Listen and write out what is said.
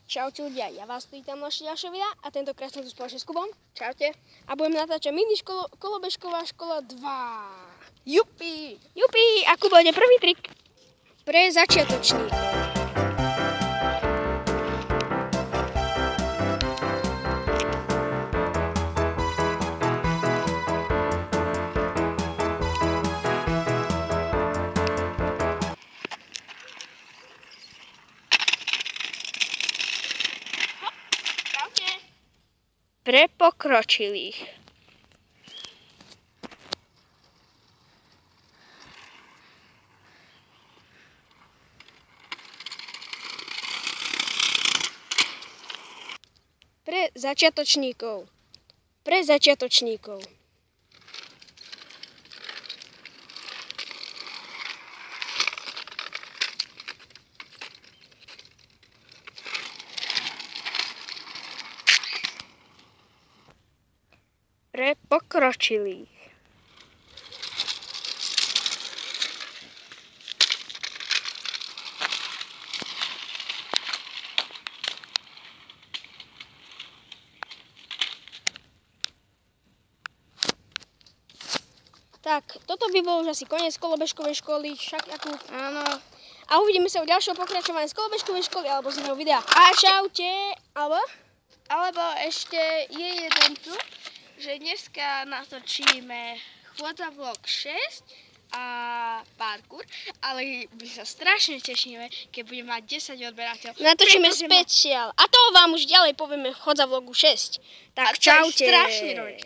Čaute ľudia, ja vás vítam na našej ďalšej videa a tentokrát som tu spoločne s Kubom. Čaute. A budeme natáčať mini kolobežková škola 2. Jupi! Jupi! A Kubo ide prvý trik pre začiatočníkov. Pre pokročilých. Pre začiatočníkov. Pre začiatočníkov. Pre pokročilých. Tak, toto by bol už asi koniec kolobežkovej školy, však akú... Áno. A uvidíme sa v ďalšom pokračovaní z kolobežkovej školy alebo z iného videa. A čaute, Alebo ešte je jeden tu, že dneska natočíme chôdza vlog 6 a parkour, ale my sa strašne tešíme, keď budeme mať 10 odberateľov. Natočíme špeciál. A to vám už ďalej povieme v chôdza vlogu 6. Tak čaute. Strašne